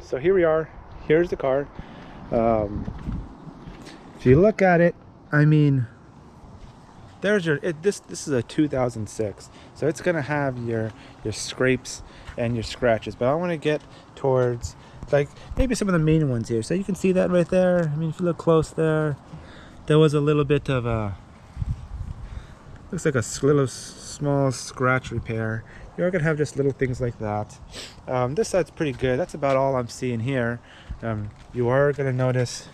So here we are. Here's the car. If you look at it, I mean, there's your this is a 2006, so it's gonna have your scrapes and your scratches, but I want to get towards like maybe some of the main ones here. So you can see that right there. I mean, if you look close there was a little bit of a, looks like a little small scratch repair. You're gonna have just little things like that. This side's pretty good. That's about all I'm seeing here. You are gonna notice,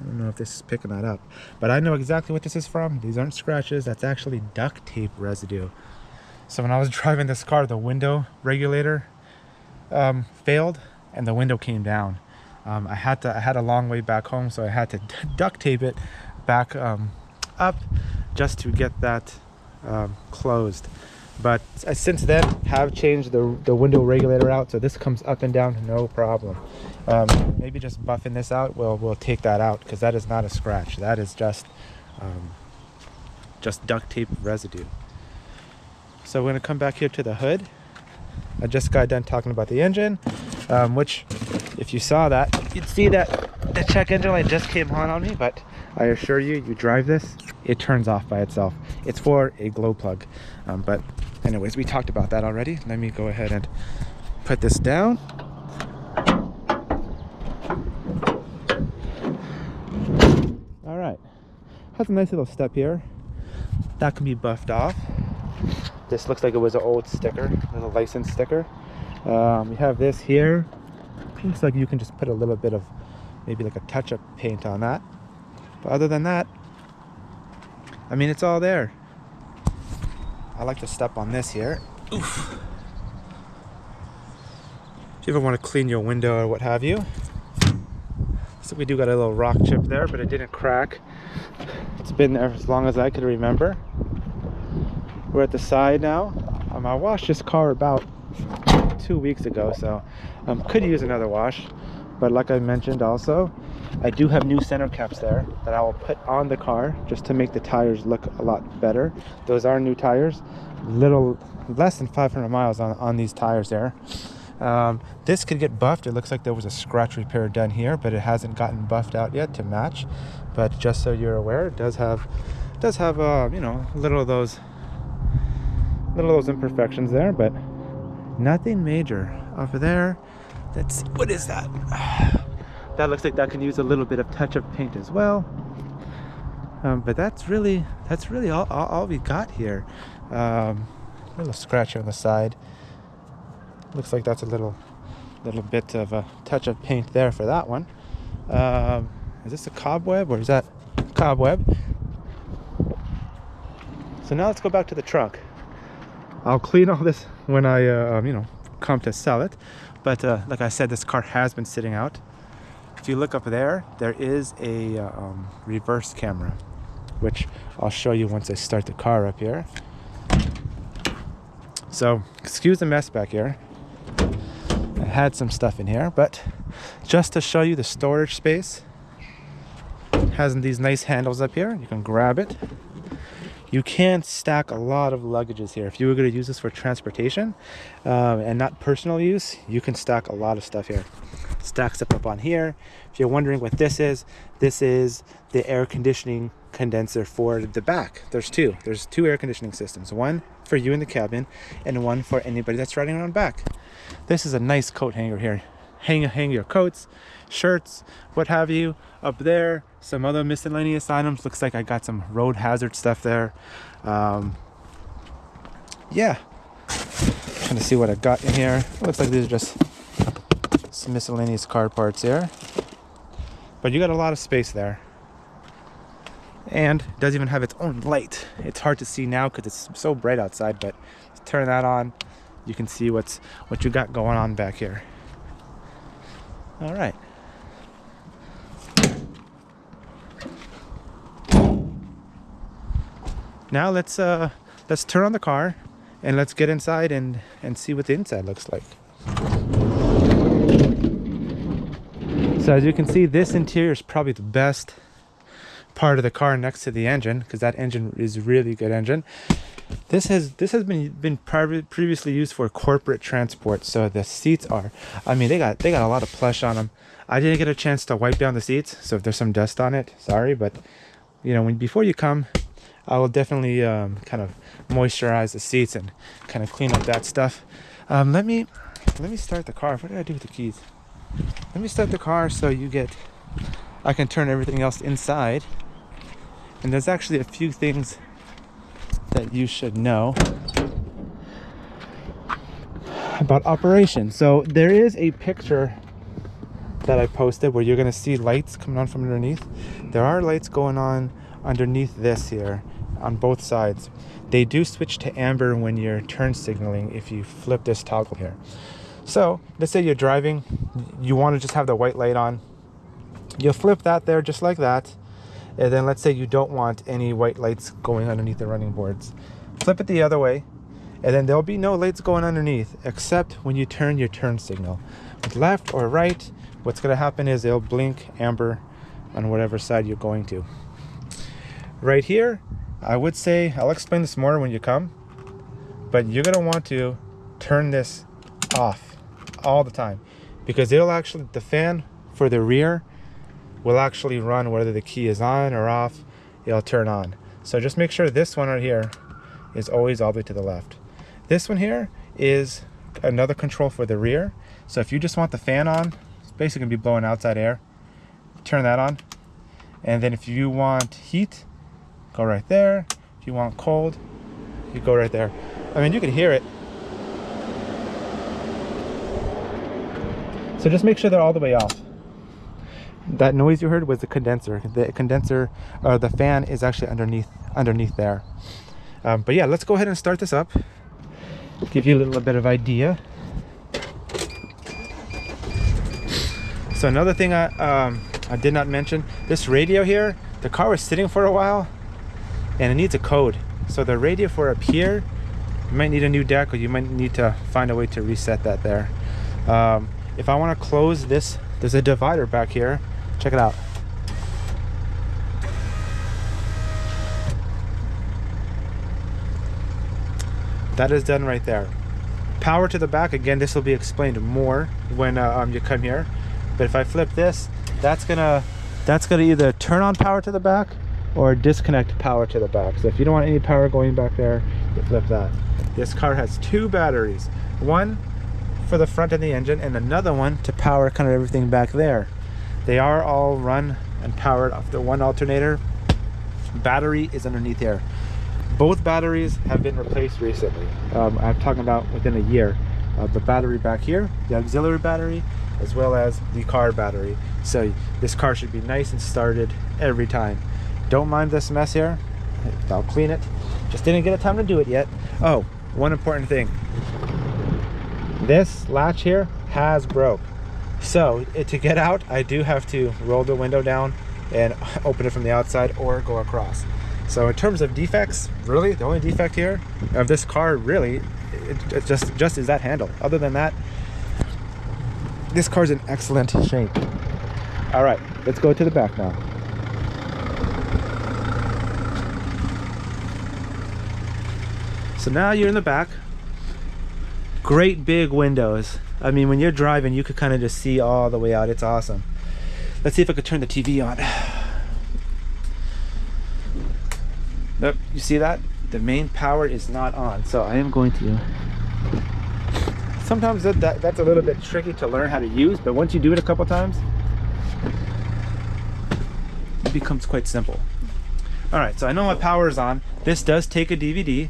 I don't know if this is picking that up, but I know exactly what this is from. These aren't scratches, that's actually duct tape residue. So when I was driving this car, the window regulator failed and the window came down. I had a long way back home, so I had to duct tape it back up just to get that closed. But since then have changed the window regulator out, so this comes up and down no problem. Maybe just buffing this out we'll take that out, because that is not a scratch. That is just duct tape residue. So we're going to come back here to the hood. I just got done talking about the engine, which if you saw that, you'd see that the check engine light just came on me, but I assure you, you drive this, it turns off by itself. It's for a glow plug. But anyways, we talked about that already. Let me go ahead and put this down. All right, has a nice little step here that can be buffed off. This looks like it was an old sticker, little license sticker. We have this here. Looks like you can just put a little bit of maybe like a touch-up paint on that. But other than that, I mean, it's all there. I like to step on this here. Oof. If you ever want to clean your window or what have you. So we do got a little rock chip there, but it didn't crack. It's been there as long as I could remember. We're at the side now. I washed this car about 2 weeks ago, so could use another wash. But like I mentioned also, I do have new center caps there that I will put on the car just to make the tires look a lot better. Those are new tires, little less than 500 miles on these tires there. This could get buffed. It looks like there was a scratch repair done here, but it hasn't gotten buffed out yet to match. But just so you're aware, it does have you know, little of those imperfections there, but nothing major. Over there, let's see, what is that? That looks like that can use a little bit of touch-up paint as well. But that's really all we got here. A little scratch on the side. Looks like that's a little bit of a touch-up paint there for that one. Is this a cobweb, or is that cobweb? So now let's go back to the truck. I'll clean all this when I you know, come to sell it. But like I said, this car has been sitting out. If you look up there, there is a reverse camera, which I'll show you once I start the car up here. So excuse the mess back here. I had some stuff in here, but just to show you the storage space, it has these nice handles up here. You can grab it. You can stack a lot of luggages here. If you were going to use this for transportation and not personal use, you can stack a lot of stuff here. Stacks up on here. If you're wondering what this is the air conditioning condenser for the back. There's two air conditioning systems, one for you in the cabin and one for anybody that's riding around back. This is a nice coat hanger here. Hang your coats, shirts, what have you. Up there, some other miscellaneous items. Looks like I got some road hazard stuff there. Yeah, trying to see what I got in here. Looks like these are just some miscellaneous car parts here, but you got a lot of space there, and it does even have its own light. It's hard to see now because it's so bright outside, but turn that on, you can see what you got going on back here. All right. Now let's turn on the car and let's get inside and see what the inside looks like. So as you can see, this interior is probably the best part of the car next to the engine, because that engine is really good engine. This has been previously used for corporate transport. So the seats are, I mean, they got a lot of plush on them. I didn't get a chance to wipe down the seats, so if there's some dust on it, sorry, but you know, before you come, I will definitely kind of moisturize the seats and kind of clean up that stuff. Let me start the car. What did I do with the keys? Let me start the car so I can turn everything else inside. And there's actually a few things that you should know about operation. So there is a picture that I posted where you're going to see lights coming on from underneath. There are lights going on underneath this here on both sides. They do switch to amber when you're turn signaling if you flip this toggle here. So let's say you're driving, you want to just have the white light on. You'll flip that there just like that. And then let's say you don't want any white lights going underneath the running boards. Flip it the other way, and then there'll be no lights going underneath except when you turn your turn signal. With left or right, what's going to happen is it'll blink amber on whatever side you're going to. Right here, I would say, I'll explain this more when you come, but you're going to want to turn this off all the time, because it'll actually, the fan for the rear will actually run whether the key is on or off. It'll turn on. So just make sure this one right here is always all the way to the left. This one here is another control for the rear. So if you just want the fan on, it's basically gonna be blowing outside air, turn that on. And then if you want heat, go right there. If you want cold, you go right there. I mean, you can hear it. So just make sure they're all the way off. That noise you heard was the condenser. The condenser, the fan is actually underneath there. But yeah, let's go ahead and start this up. Give you a little bit of idea. So another thing I did not mention, this radio here, the car was sitting for a while and it needs a code. So the radio for up here, you might need a new deck, or you might need to find a way to reset that there. If I want to close this, there's a divider back here. Check it out. That is done right there. Power to the back, again, this will be explained more when you come here. But if I flip this, that's gonna either turn on power to the back or disconnect power to the back. So if you don't want any power going back there, you flip that. This car has two batteries. One for the front of the engine and another one to power kind of everything back there. They are all run and powered off the one alternator. Battery is underneath here. Both batteries have been replaced recently. I'm talking about within a year. The battery back here, the auxiliary battery, as well as the car battery. So this car should be nice and started every time. Don't mind this mess here. I'll clean it. Just didn't get a time to do it yet. Oh, one important thing. This latch here has broke. So to get out, I do have to roll the window down and open it from the outside or go across. So in terms of defects, really the only defect here of this car really it just is that handle. Other than that, this car's in excellent shape. All right, let's go to the back now. So now you're in the back. Great big windows. I mean, when you're driving, you could kind of just see all the way out. It's awesome. Let's see if I could turn the TV on. Nope, you see that? The main power is not on. So I am going to... Sometimes that's a little bit tricky to learn how to use, but once you do it a couple times, it becomes quite simple. All right, so I know my power is on. This does take a DVD.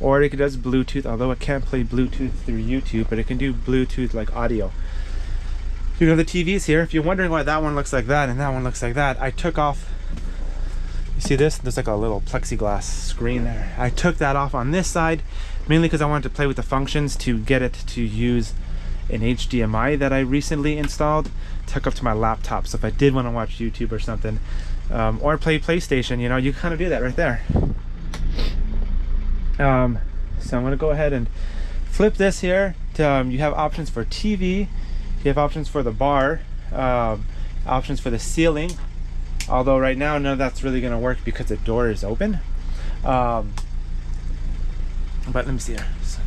Or it does Bluetooth, although it can't play Bluetooth through YouTube, but it can do Bluetooth like audio. You know, the TVs here, if you're wondering why that one looks like that and that one looks like that, I took off, you see this? There's like a little plexiglass screen there. I took that off on this side, mainly because I wanted to play with the functions to get it to use an HDMI that I recently installed, took up to my laptop. So if I did want to watch YouTube or something, or play PlayStation, you know, you kind of do that right there. So I'm going to go ahead and flip this here to, you have options for TV, you have options for the bar, options for the ceiling, although right now none of that's really going to work because the door is open. But let me see here. So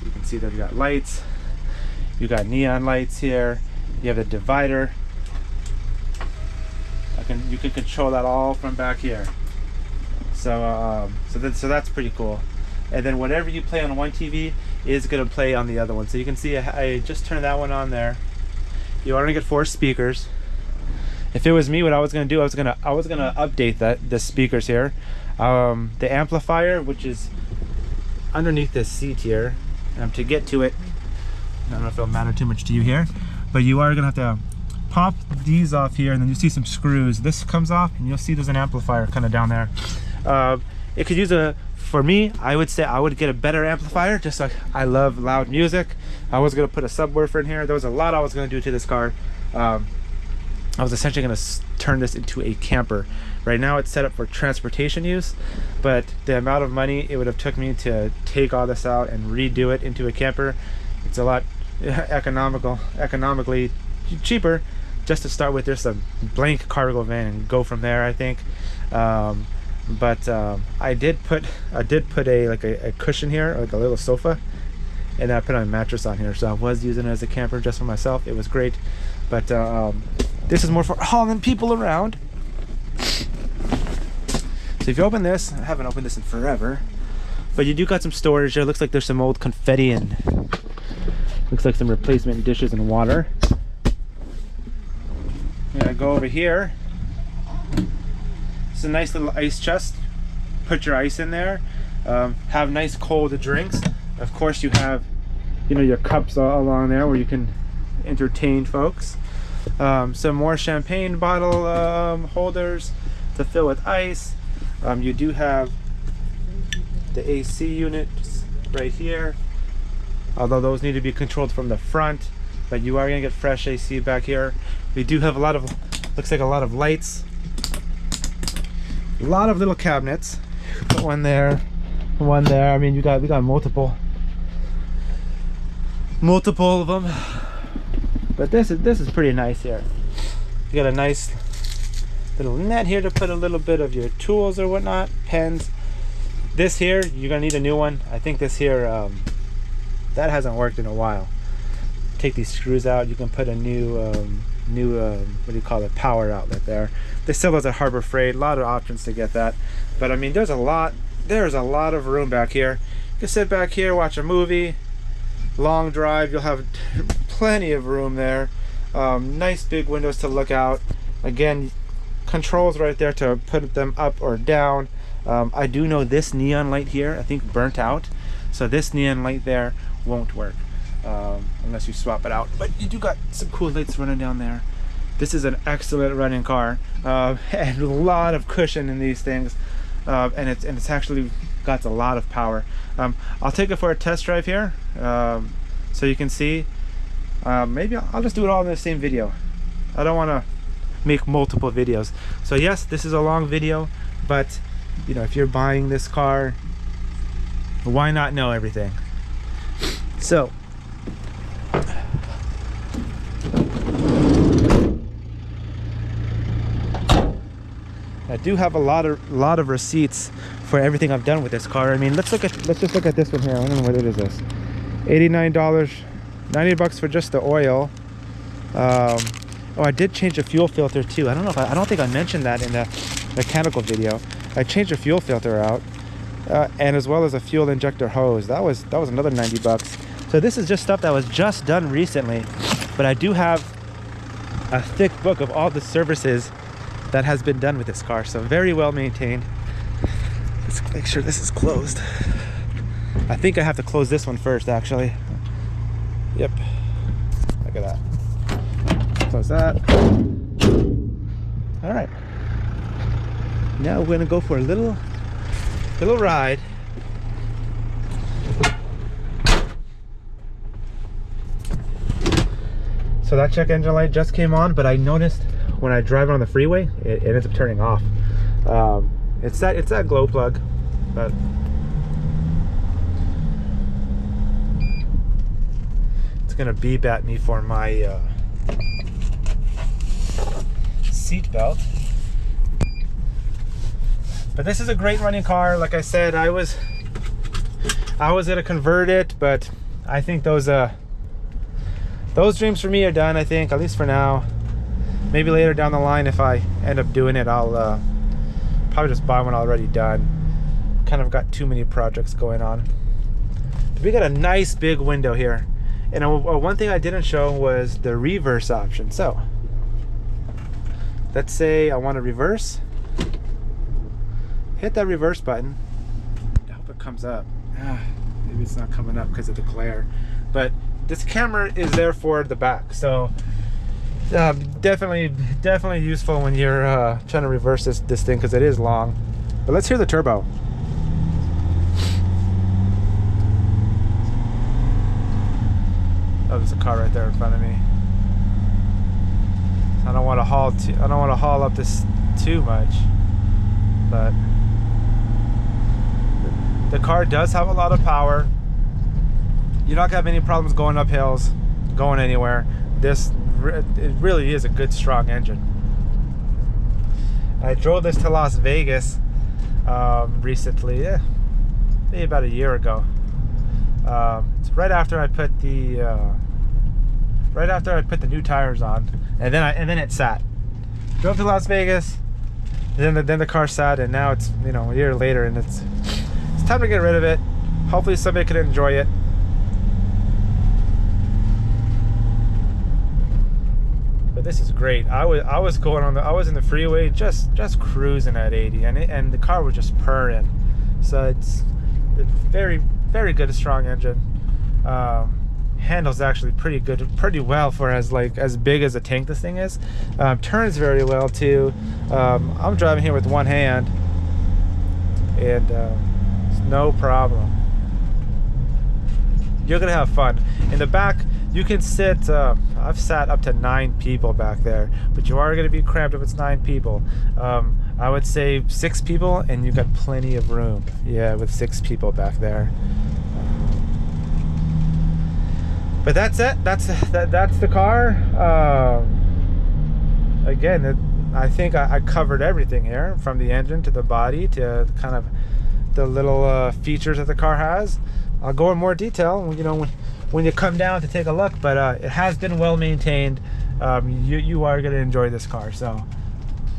you can see that you got lights. You got neon lights here. You have a divider. You can control that all from back here. So so that's pretty cool. And then whatever you play on one TV is going to play on the other one. So you can see I just turned that one on there. You are going to get 4 speakers. If it was me, what I was going to do, I was going to update the speakers here. The amplifier, which is underneath this seat here, to get to it, I don't know if it'll matter too much to you here, but you are going to have to pop these off here, and then you see some screws. This comes off, and you'll see there's an amplifier kind of down there. It could use for me, I would say I would get a better amplifier, just like I love loud music. I was going to put a subwoofer in here. There was a lot I was going to do to this car. I was essentially going to turn this into a camper. Right now it's set up for transportation use, but the amount of money it would have took me to take all this out and redo it into a camper, it's a lot economically cheaper just to start with just a blank cargo van and go from there, I think. But I did put a cushion here, like a little sofa, and I put a mattress on here, so I was using it as a camper just for myself. It was great, but this is more for hauling people around. So if you open this, I haven't opened this in forever, but you do got some storage there. Looks like there's some old confetti and looks like some replacement dishes and water. I'm gonna go over here. It's a nice little ice chest. Put your ice in there. Have nice cold drinks. Of course, you have, your cups all along there where you can entertain folks. Some more champagne bottle holders to fill with ice. You do have the AC units right here, although those need to be controlled from the front, but you are going to get fresh AC back here. We do have looks like a lot of lights, a lot of little cabinets. Put one there, one there. I mean, we got multiple of them, but this is pretty nice here. You got a nice little net here to put a little bit of your tools or whatnot, pens. This here, you're gonna need a new one. I think this here, that hasn't worked in a while. Take these screws out. You can put a new what do you call it, power outlet there. They sell those at Harbor Freight. A lot of options to get that, but I mean, there's a lot of room back here. You can sit back here, watch a movie, long drive. You'll have plenty of room there. Nice big windows to look out. Again, controls right there to put them up or down. I do know this neon light here, I think, burnt out, so this neon light there won't work unless you swap it out. But you do got some cool lights running down there. This is an excellent running car, and a lot of cushion in these things, and it's actually got a lot of power. I'll take it for a test drive here, so you can see. Maybe I'll just do it all in the same video. I don't want to make multiple videos. So yes, this is a long video, but if you're buying this car, why not know everything? So I do have a lot of receipts for everything I've done with this car. I mean, let's just look at this one here. I don't know what it is. This $89, $90 for just the oil. Oh, I did change the fuel filter too. I don't think I mentioned that in the mechanical video. I changed the fuel filter out, and as well as a fuel injector hose. That was another $90. So this is just stuff that was just done recently, but I do have a thick book of all the services that has been done with this car. So very well maintained. Let's make sure this is closed. I think I have to close this one first, actually. Yep. Look at that. Close that. All right. Now we're gonna go for a little ride. So that check engine light just came on, but I noticed when I drive on the freeway, it ends up turning off. It's that glow plug, but it's gonna beep at me for my seat belt. But this is a great running car. Like I said, I was I was gonna convert it, but I think those dreams for me are done. I think, at least for now. Maybe later down the line, if I end up doing it, I'll probably just buy one already done. Kind of got too many projects going on. But we got a nice big window here. And one thing I didn't show was the reverse option. So let's say I want to reverse. Hit that reverse button. I hope it comes up. Maybe it's not coming up because of the glare. But this camera is there for the back. So definitely useful when you're trying to reverse this thing, because it is long. But let's hear the turbo. Oh, there's a car right there in front of me. I don't want to haul up this too much, but the car does have a lot of power. You're not gonna have any problems going up hills, going anywhere. It really is a good, strong engine. I drove this to Las Vegas recently, maybe about a year ago. It's right after I put the new tires on, and then it sat. Drove to Las Vegas, then the car sat, and now it's, you know, a year later, and it's time to get rid of it. Hopefully somebody can enjoy it. But this is great. I was in the freeway just cruising at 80, and the car was just purring. So it's very, very good, strong engine. Handles actually pretty well for as big as a tank this thing is. Turns very well too. I'm driving here with one hand, and it's no problem. You're gonna have fun. In the back, you can sit. I've sat up to 9 people back there, but you are gonna be cramped if it's 9 people. I would say 6 people, and you've got plenty of room. Yeah, with 6 people back there. But that's it. That's the car. Again, I think I covered everything here, from the engine to the body to kind of the little features that the car has. I'll go in more detail, you know, when you come down to take a look. But it has been well maintained. You are going to enjoy this car. So,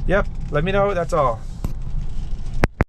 yep. Let me know. That's all.